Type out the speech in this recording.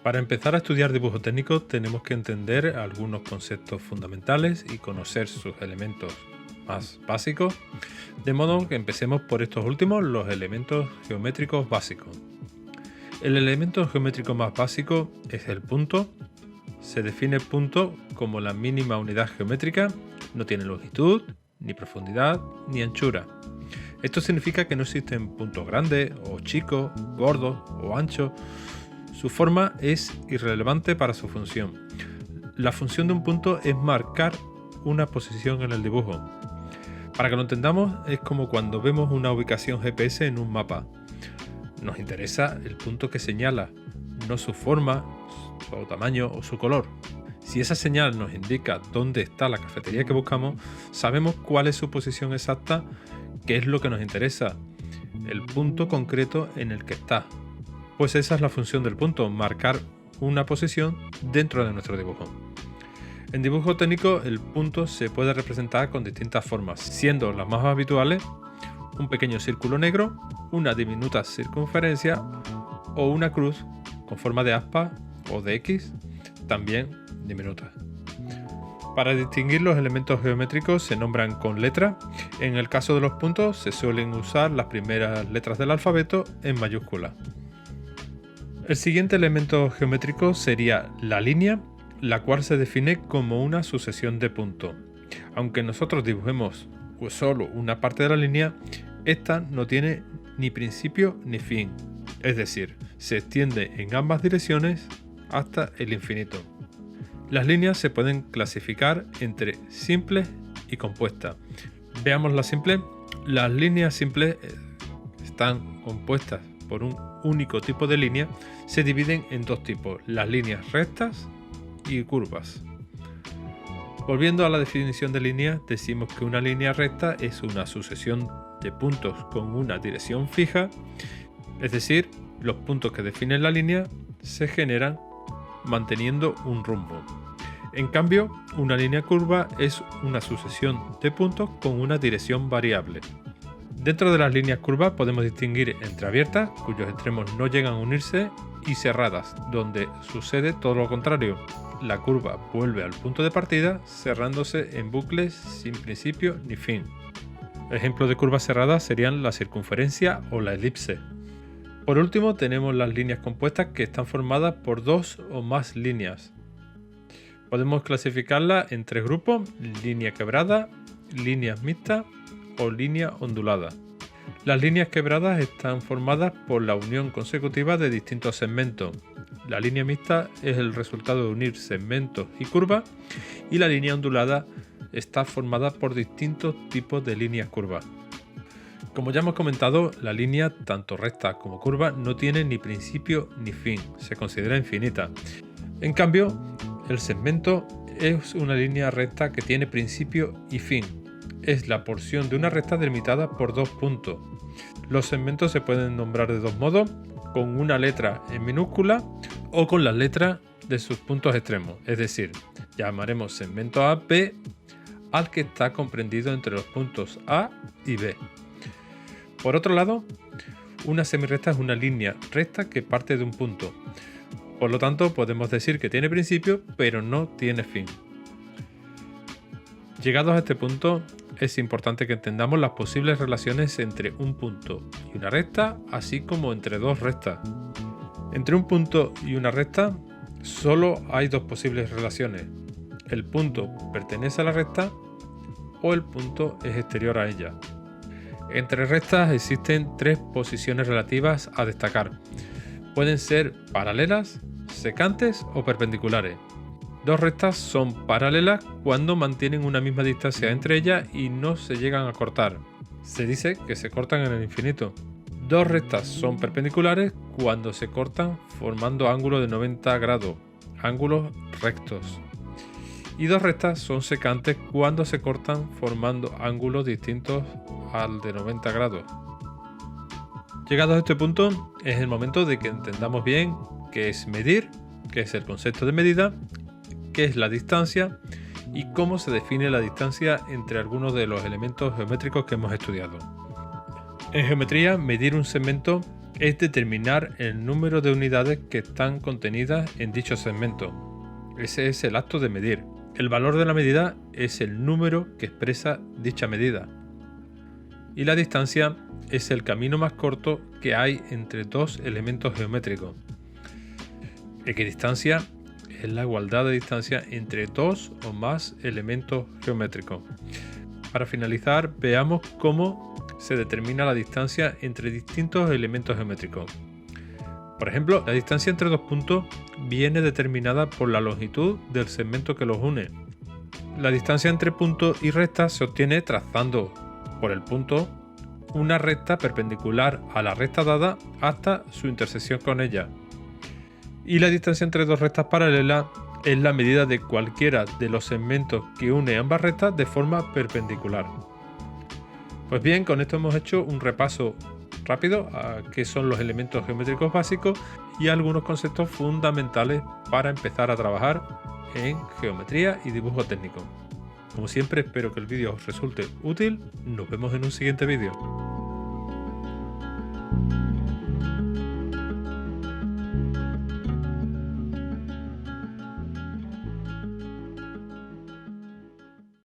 Para empezar a estudiar dibujo técnico tenemos que entender algunos conceptos fundamentales y conocer sus elementos más básicos, de modo que empecemos por estos últimos, los elementos geométricos básicos. El elemento geométrico más básico es el punto. Se define punto como la mínima unidad geométrica, no tiene longitud, ni profundidad, ni anchura. Esto significa que no existen puntos grandes o chicos, gordos o anchos. Su forma es irrelevante para su función. La función de un punto es marcar una posición en el dibujo. Para que lo entendamos, es como cuando vemos una ubicación GPS en un mapa. Nos interesa el punto que señala, no su forma, su tamaño o su color. Si esa señal nos indica dónde está la cafetería que buscamos, sabemos cuál es su posición exacta, qué es lo que nos interesa, el punto concreto en el que está. Pues esa es la función del punto, marcar una posición dentro de nuestro dibujo. En dibujo técnico el punto se puede representar con distintas formas, siendo las más habituales un pequeño círculo negro, una diminuta circunferencia o una cruz con forma de aspa o de X, también diminuta. Para distinguir los elementos geométricos se nombran con letra. En el caso de los puntos se suelen usar las primeras letras del alfabeto en mayúscula. El siguiente elemento geométrico sería la línea, la cual se define como una sucesión de puntos. Aunque nosotros dibujemos solo una parte de la línea, esta no tiene ni principio ni fin, es decir, se extiende en ambas direcciones hasta el infinito. Las líneas se pueden clasificar entre simples y compuestas. Veamos las simples. Las líneas simples están compuestas por un único tipo de línea. Se dividen en dos tipos, las líneas rectas y curvas. Volviendo a la definición de línea, decimos que una línea recta es una sucesión de puntos con una dirección fija, es decir, los puntos que definen la línea se generan manteniendo un rumbo. En cambio, una línea curva es una sucesión de puntos con una dirección variable. Dentro de las líneas curvas podemos distinguir entre abiertas, cuyos extremos no llegan a unirse, y cerradas, donde sucede todo lo contrario. La curva vuelve al punto de partida, cerrándose en bucles sin principio ni fin. Ejemplos de curvas cerradas serían la circunferencia o la elipse. Por último, tenemos las líneas compuestas, que están formadas por dos o más líneas. Podemos clasificarlas en tres grupos: línea quebrada, líneas mixtas o línea ondulada. Las líneas quebradas están formadas por la unión consecutiva de distintos segmentos. La línea mixta es el resultado de unir segmentos y curvas, y la línea ondulada está formada por distintos tipos de líneas curvas. Como ya hemos comentado, la línea, tanto recta como curva, no tiene ni principio ni fin, se considera infinita. En cambio, el segmento es una línea recta que tiene principio y fin. Es la porción de una recta delimitada por dos puntos. Los segmentos se pueden nombrar de dos modos: con una letra en minúscula o con las letras de sus puntos extremos, es decir, llamaremos segmento A B al que está comprendido entre los puntos A y B. Por otro lado, una semirrecta es una línea recta que parte de un punto. Por lo tanto, podemos decir que tiene principio, pero no tiene fin. Llegados a este punto, es importante que entendamos las posibles relaciones entre un punto y una recta, así como entre dos rectas. Entre un punto y una recta, solo hay dos posibles relaciones. El punto pertenece a la recta o el punto es exterior a ella. Entre rectas existen tres posiciones relativas a destacar. Pueden ser paralelas, secantes o perpendiculares. Dos rectas son paralelas cuando mantienen una misma distancia entre ellas y no se llegan a cortar. Se dice que se cortan en el infinito. Dos rectas son perpendiculares cuando se cortan formando ángulos de 90 grados, ángulos rectos. Y dos rectas son secantes cuando se cortan formando ángulos distintos al de 90 grados. Llegados a este punto, es el momento de que entendamos bien qué es medir, qué es el concepto de medida, qué es la distancia y cómo se define la distancia entre algunos de los elementos geométricos que hemos estudiado. En geometría, medir un segmento es determinar el número de unidades que están contenidas en dicho segmento. Ese es el acto de medir. El valor de la medida es el número que expresa dicha medida. Y la distancia es el camino más corto que hay entre dos elementos geométricos. Equidistancia es la igualdad de distancia entre dos o más elementos geométricos. Para finalizar, veamos cómo se determina la distancia entre distintos elementos geométricos. Por ejemplo, la distancia entre dos puntos viene determinada por la longitud del segmento que los une. La distancia entre punto y recta se obtiene trazando por el punto una recta perpendicular a la recta dada hasta su intersección con ella. Y la distancia entre dos rectas paralelas es la medida de cualquiera de los segmentos que une ambas rectas de forma perpendicular. Pues bien, con esto hemos hecho un repaso rápido a qué son los elementos geométricos básicos y algunos conceptos fundamentales para empezar a trabajar en geometría y dibujo técnico. Como siempre, espero que el vídeo os resulte útil. Nos vemos en un siguiente vídeo.